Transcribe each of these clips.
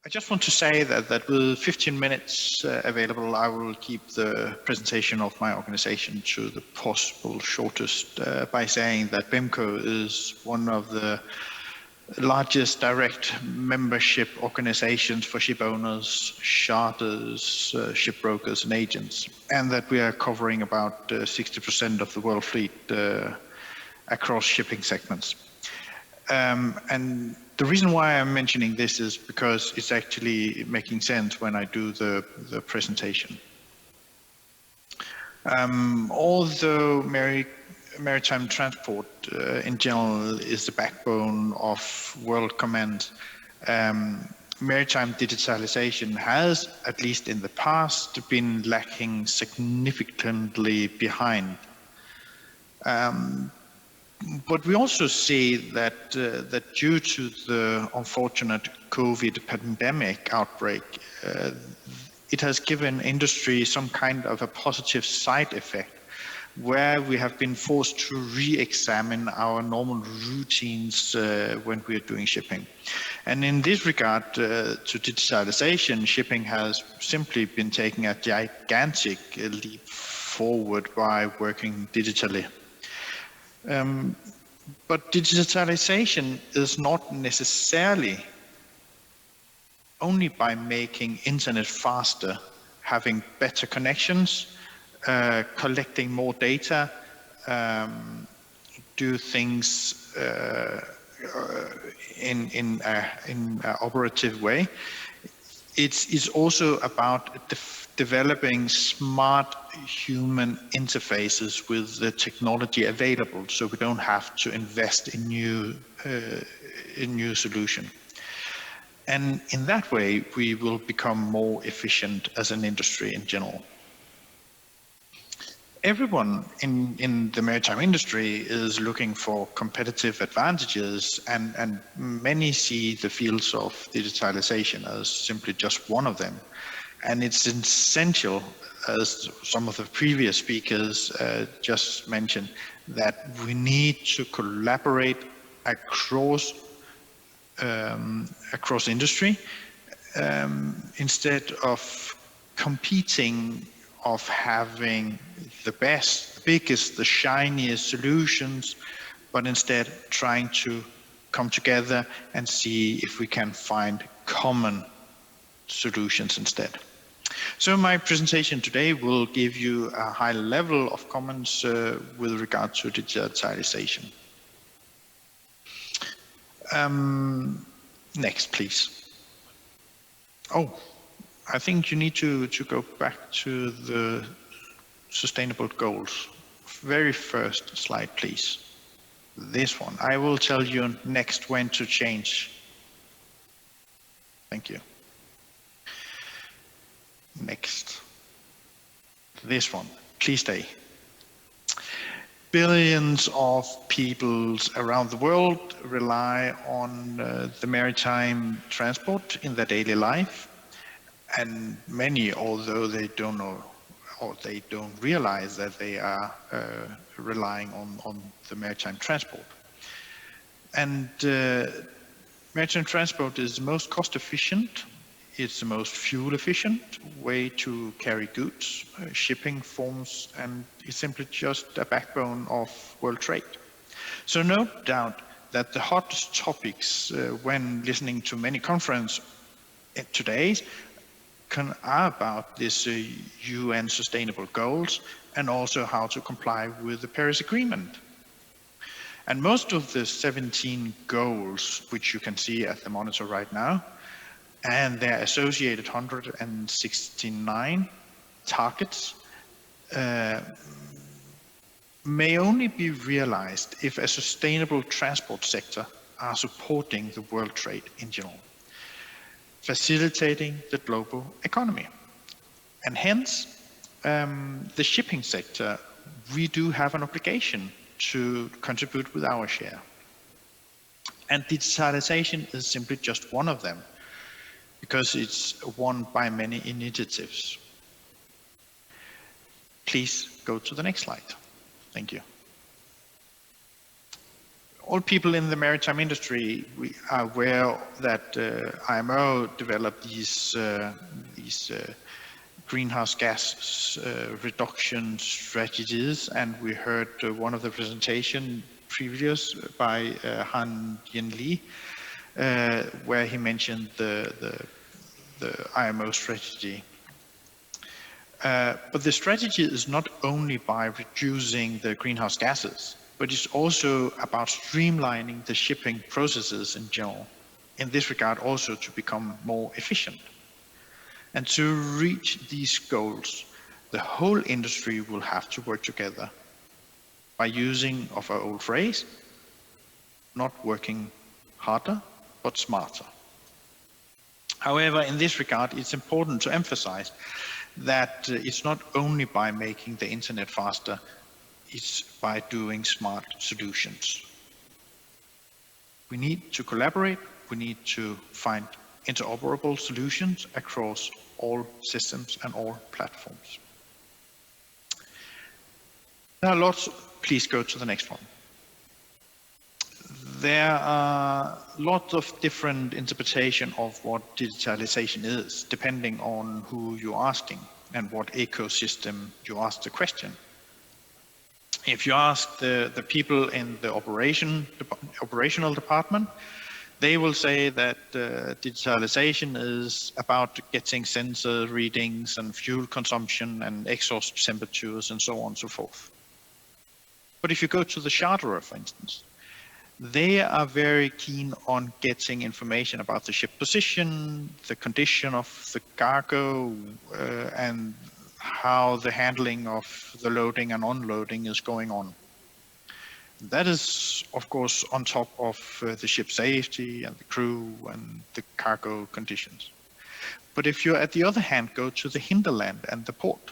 I just want to say that with 15 minutes available, I will keep the presentation of my organization to the possible shortest by saying that BIMCO is one of the largest direct membership organizations for ship owners, charters, ship brokers and agents, and that we are covering about 60% of the world fleet across shipping segments. And the reason why I'm mentioning this is because it's actually making sense when I do the presentation. Although maritime transport in general is the backbone of world commerce, maritime digitalization has, at least in the past, been lacking significantly behind. But we also see that that due to the unfortunate COVID pandemic outbreak, it has given industry some kind of a positive side effect, where we have been forced to re-examine our normal routines when we are doing shipping. And in this regard, to digitalization, shipping has simply been taking a gigantic leap forward by working digitally. But digitalization is not necessarily only by making internet faster, having better connections, collecting more data, do things in an operative way. It's also about developing smart human interfaces with the technology available, so we don't have to invest in new solution. And in that way, we will become more efficient as an industry in general. Everyone in the maritime industry is looking for competitive advantages, and many see the fields of digitalization as simply just one of them. And it's essential, as some of the previous speakers just mentioned, that we need to collaborate across industry instead of competing, of having the best, the biggest, the shiniest solutions, but instead trying to come together and see if we can find common solutions instead. So my presentation today will give you a high level of comments with regard to digitalization. Next, please. Oh, I think you need to go back to the sustainable goals. Very first slide, please. This one. I will tell you next when to change. Thank you. Next. This one. Please stay. Billions of people around the world rely on the maritime transport in their daily life, and many, although they don't know or they don't realize that they are relying on the maritime transport. And maritime transport is the most cost efficient, it's the most fuel efficient way to carry goods, shipping forms, and it's simply just a backbone of world trade. So no doubt that the hottest topics when listening to many conferences today are about this UN sustainable goals and also how to comply with the Paris Agreement. And most of the 17 goals, which you can see at the monitor right now, and their associated 169 targets, may only be realized if a sustainable transport sector are supporting the world trade in general, facilitating the global economy. And hence, the shipping sector, we do have an obligation to contribute with our share. And digitalization is simply just one of them, because it's one by many initiatives. Please go to the next slide. Thank you. all people in the maritime industry, we are aware that IMO developed these greenhouse gas reduction strategies, and we heard one of the presentation previous by Han-Jin Lee, where he mentioned the IMO strategy. But the strategy is not only by reducing the greenhouse gases, but it's also about streamlining the shipping processes in general. In this regard, also to become more efficient. And to reach these goals, the whole industry will have to work together by using of our old phrase, not working harder, but smarter. However, in this regard, it's important to emphasize that it's not only by making the internet faster, it's by doing smart solutions. We need to collaborate, we need to find interoperable solutions across all systems and all platforms. There are lots, please go to the next one. There are lots of different interpretation of what digitalization is, depending on who you're asking and what ecosystem you ask the question. If you ask the people in the operational department, they will say that digitalization is about getting sensor readings and fuel consumption and exhaust temperatures and so on and so forth. But if you go to the charterer, for instance, they are very keen on getting information about the ship position, the condition of the cargo, and how the handling of the loading and unloading is going on. That is, of course, on top of the ship safety and the crew and the cargo conditions. But if you, at the other hand, go to the hinterland and the port,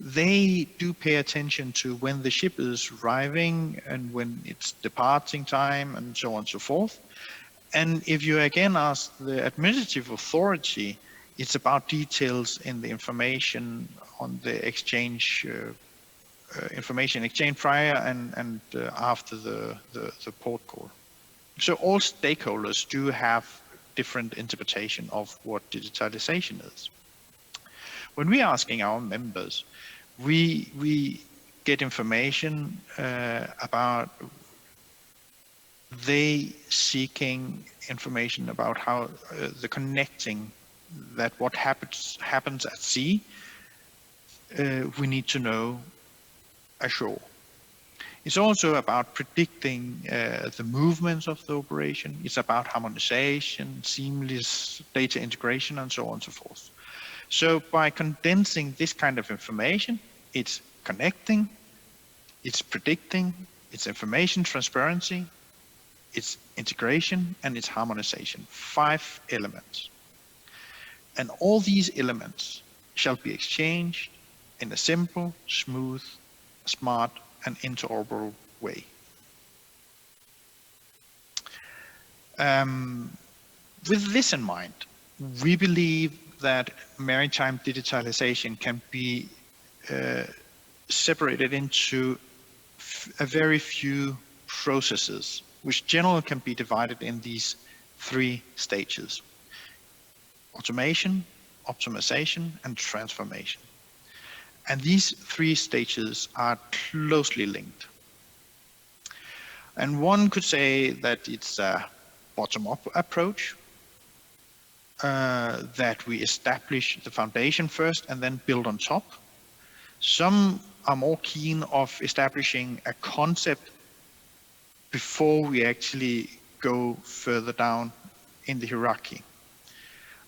they do pay attention to when the ship is arriving and when it's departing time and so on and so forth. And if you again ask the administrative authority, it's about details in the information on the exchange, information exchange prior and after the port call. So all stakeholders do have different interpretation of what digitalization is. When we're asking our members, we get information about they seeking information about how the connecting that what happens at sea, we need to know ashore. It's also about predicting the movements of the operation. It's about harmonization, seamless data integration, and so on and so forth. So by condensing this kind of information, it's connecting, it's predicting, it's information transparency, it's integration, and it's harmonization. 5 elements. And all these elements shall be exchanged in a simple, smooth, smart, and interoperable way. With this in mind, we believe that maritime digitalization can be separated into a very few processes, which generally can be divided in these 3 stages: automation, optimization, and transformation. And these 3 stages are closely linked. And one could say that it's a bottom-up approach, that we establish the foundation first and then build on top. Some are more keen of establishing a concept before we actually go further down in the hierarchy.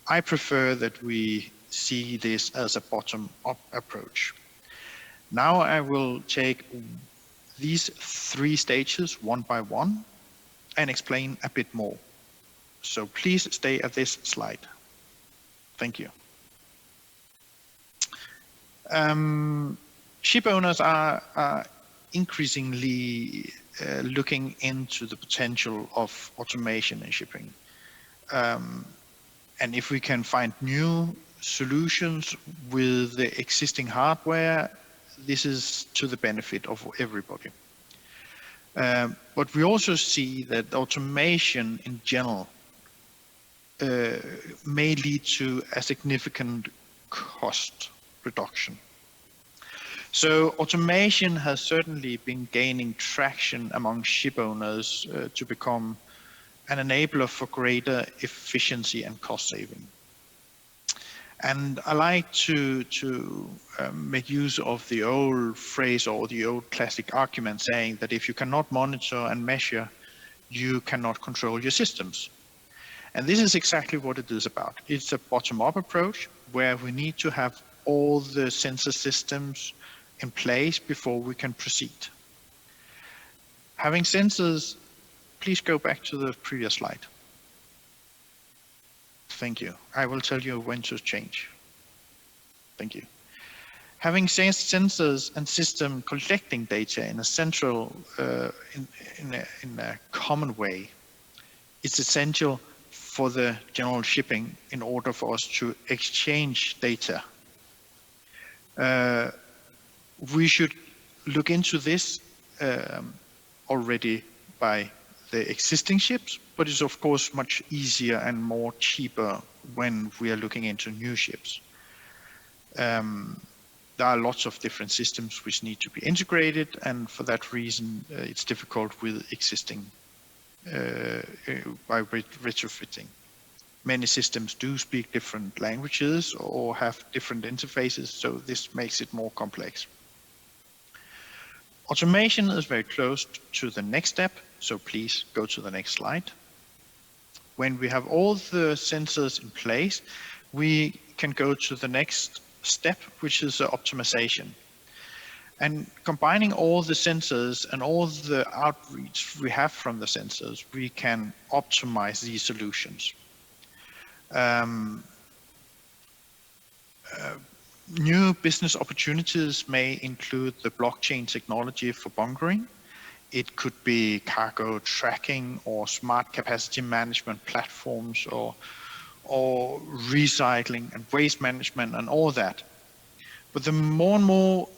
I prefer that we see this as a bottom-up approach. Now I will take these 3 stages one by one and explain a bit more. So please stay at this slide. Thank you. Ship owners are increasingly looking into the potential of automation in shipping. And if we can find new solutions with the existing hardware, this is to the benefit of everybody. But we also see that automation in general may lead to a significant cost reduction. So automation has certainly been gaining traction among ship owners to become an enabler for greater efficiency and cost saving. And I like to make use of the old phrase or the old classic argument saying that if you cannot monitor and measure, you cannot control your systems. And this is exactly what it is about. It's a bottom-up approach where we need to have all the sensor systems in place before we can proceed. Having sensors, please go back to the previous slide. Thank you. I will tell you when to change. Thank you. Having sensors and system collecting data in a central, in a common way, it's essential for the general shipping in order for us to exchange data. We should look into this already by the existing ships, but it's of course much easier and more cheaper when we are looking into new ships. There are lots of different systems which need to be integrated, and for that reason it's difficult with existing by retrofitting. Many systems do speak different languages or have different interfaces, so this makes it more complex. Automation is very close to the next step, so please go to the next slide. When we have all the sensors in place, we can go to the next step, which is optimization. And combining all the sensors and all the outreach we have from the sensors, we can optimize these solutions. New business opportunities may include the blockchain technology for bunkering. It could be cargo tracking or smart capacity management platforms or recycling and waste management and all that. But the more and more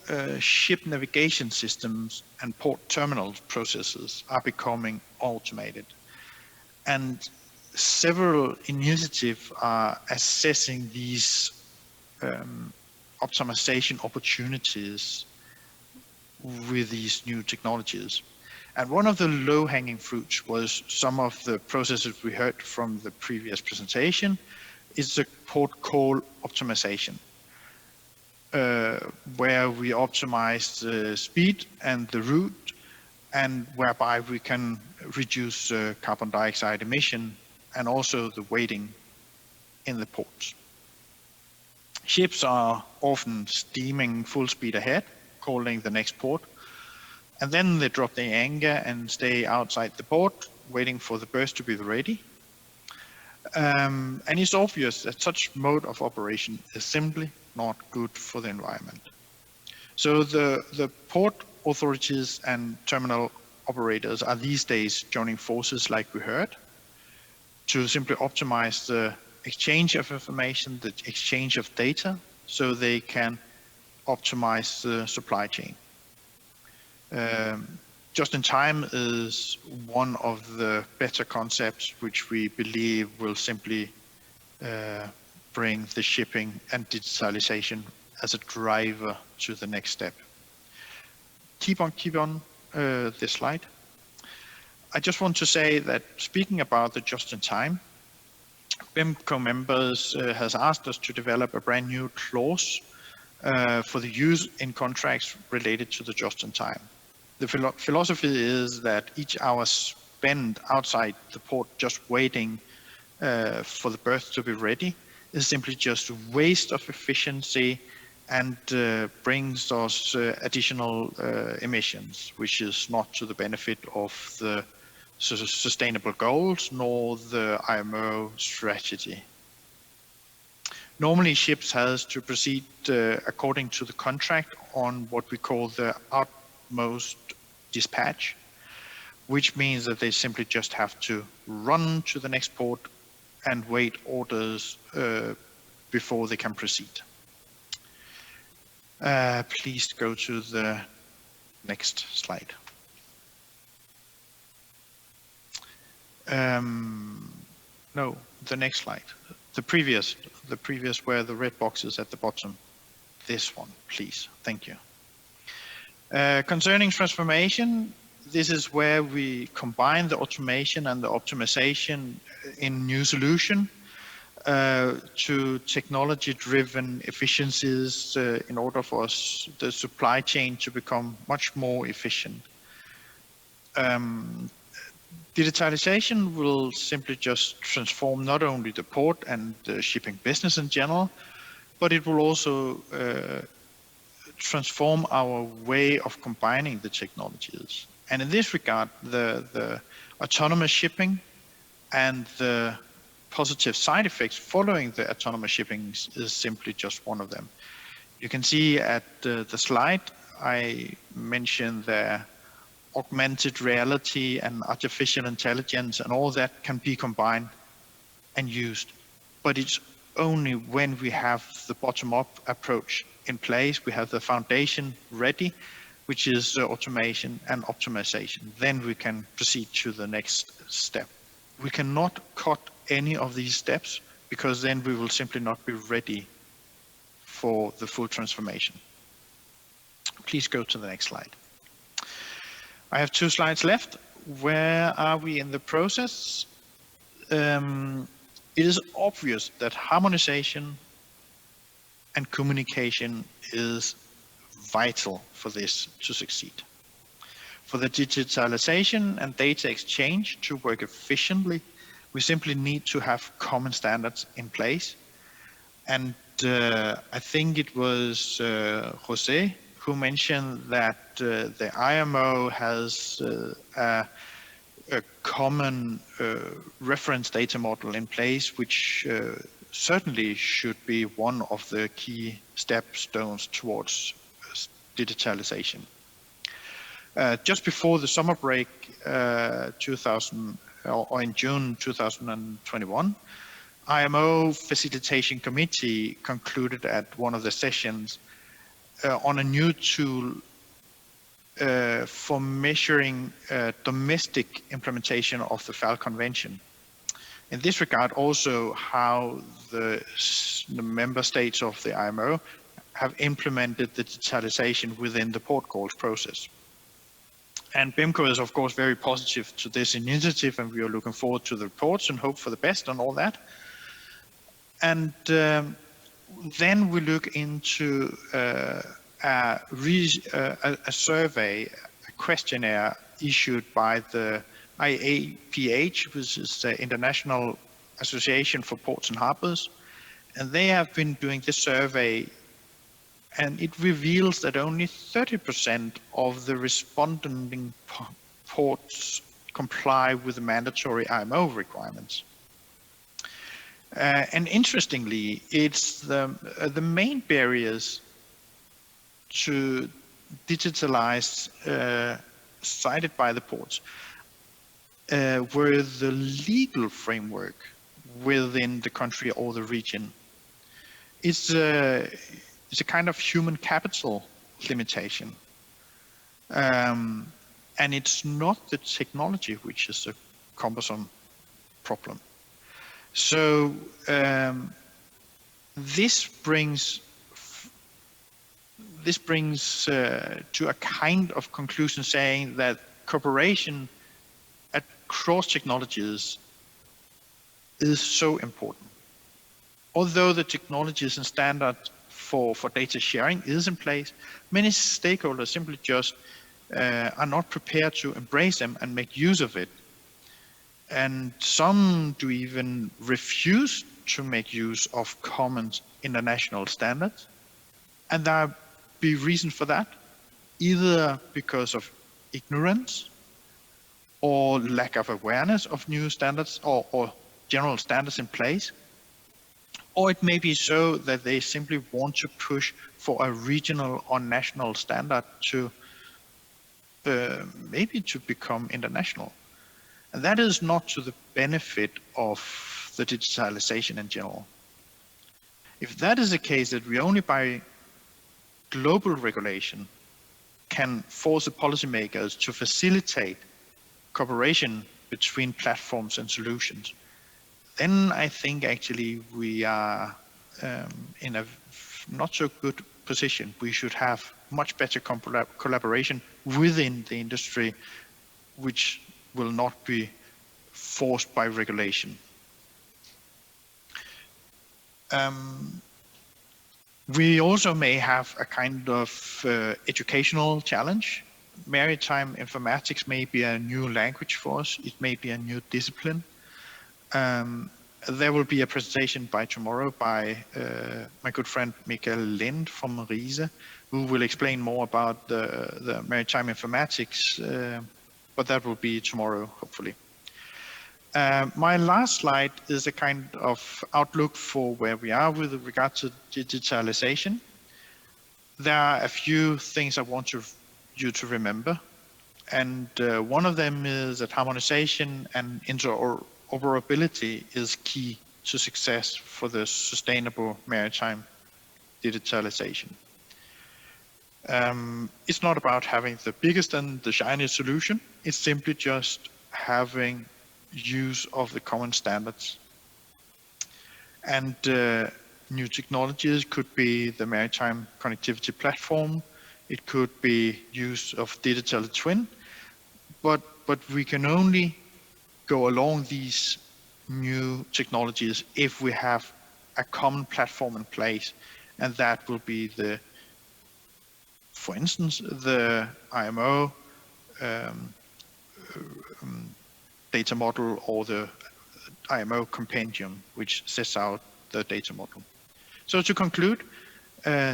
ship navigation systems and port terminal processes are becoming automated. And several initiatives are assessing these optimization opportunities with these new technologies. And one of the low-hanging fruits was some of the processes we heard from the previous presentation is the port call optimization, where we optimize the speed and the route, and whereby we can reduce carbon dioxide emission and also the waiting in the ports. Ships are often steaming full speed ahead, calling the next port, and then they drop their anchor and stay outside the port, waiting for the berth to be ready. And it's obvious that such mode of operation is simply not good for the environment. So the port authorities and terminal operators are these days joining forces, like we heard, to simply optimize the exchange of information, the exchange of data, so they can optimize the supply chain. Just-in-time is one of the better concepts which we believe will simply bring the shipping and digitalization as a driver to the next step. Keep on this slide. I just want to say that speaking about the just-in-time, BIMCO members has asked us to develop a brand new clause for the use in contracts related to the just-in-time. The philosophy is that each hour spent outside the port just waiting for the berth to be ready is simply just a waste of efficiency and brings us additional emissions, which is not to the benefit of the sustainable goals nor the IMO strategy. Normally ships has to proceed according to the contract on what we call the utmost dispatch, which means that they simply just have to run to the next port and wait orders before they can proceed. Please go to the next slide. No, the next slide. The previous where the red box is at the bottom. This one, please. Thank you. Concerning transformation, this is where we combine the automation and the optimization in new solution to technology-driven efficiencies in order for us, the supply chain, to become much more efficient. Digitalization will simply just transform not only the port and the shipping business in general, but it will also transform our way of combining the technologies. And in this regard, the autonomous shipping and the positive side effects following the autonomous shipping is simply just one of them. You can see at the slide, I mentioned the augmented reality and artificial intelligence, and all that can be combined and used. But it's only when we have the bottom-up approach in place, we have the foundation ready, which is automation and optimization. Then we can proceed to the next step. We cannot cut any of these steps because then we will simply not be ready for the full transformation. Please go to the next slide. I have 2 slides left. Where are we in the process? It is obvious that harmonization and communication is vital for this to succeed. For the digitalization and data exchange to work efficiently, we simply need to have common standards in place. And I think it was Jose who mentioned that the IMO has a common reference data model in place, which certainly should be one of the key stepstones towards digitalization. Just before the summer break, in June 2021, IMO Facilitation Committee concluded at one of the sessions on a new tool for measuring domestic implementation of the FAL Convention. In this regard, also how the member states of the IMO have implemented the digitalization within the port calls process. And BIMCO is, of course, very positive to this initiative, and we are looking forward to the reports and hope for the best on all that. And then we look into a survey, a questionnaire issued by the IAPH, which is the International Association for Ports and Harbors. And they have been doing this survey, and it reveals that only 30% of the responding ports comply with the mandatory IMO requirements. And interestingly, it's the main barriers to digitalize cited by the ports were the legal framework within the country or the region. It's a kind of human capital limitation. And it's not the technology which is a cumbersome problem. So this brings to a kind of conclusion saying that cooperation across technologies is so important. Although the technologies and standards for data sharing is in place, many stakeholders simply just are not prepared to embrace them and make use of it. And some do even refuse to make use of common international standards. And there be reasons for that, either because of ignorance or lack of awareness of new standards or general standards in place. Or it may be so that they simply want to push for a regional or national standard to maybe to become international. And that is not to the benefit of the digitalization in general. If that is the case, that we only by global regulation can force the policymakers to facilitate cooperation between platforms and solutions, then I think actually we are in a not so good position. We should have much better collaboration within the industry, which will not be forced by regulation. We also may have a kind of educational challenge. Maritime informatics may be a new language for us. It may be a new discipline. There will be a presentation by tomorrow by my good friend Mick from RISE, who will explain more about the maritime informatics, but that will be tomorrow, hopefully. My last slide is a kind of outlook for where we are with regard to digitalization. There are a few things I want you to remember. And one of them is that harmonization and interoperability is key to success for the sustainable maritime digitalization. It's not about having the biggest and the shiniest solution. It's simply just having use of the common standards. And new technologies could be the maritime connectivity platform. It could be use of digital twin, but we can only go along these new technologies if we have a common platform in place, and that will be for instance, the IMO data model or the IMO compendium, which sets out the data model. So to conclude,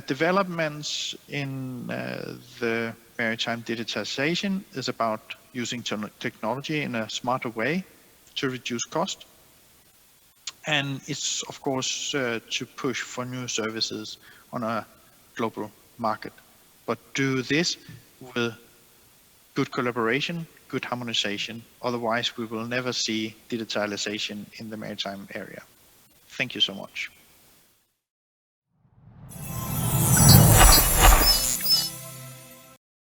developments in the maritime digitalization is about using technology in a smarter way to reduce cost. And it's, of course, to push for new services on a global market. But do this with good collaboration, good harmonization. Otherwise, we will never see digitalization in the maritime area. Thank you so much.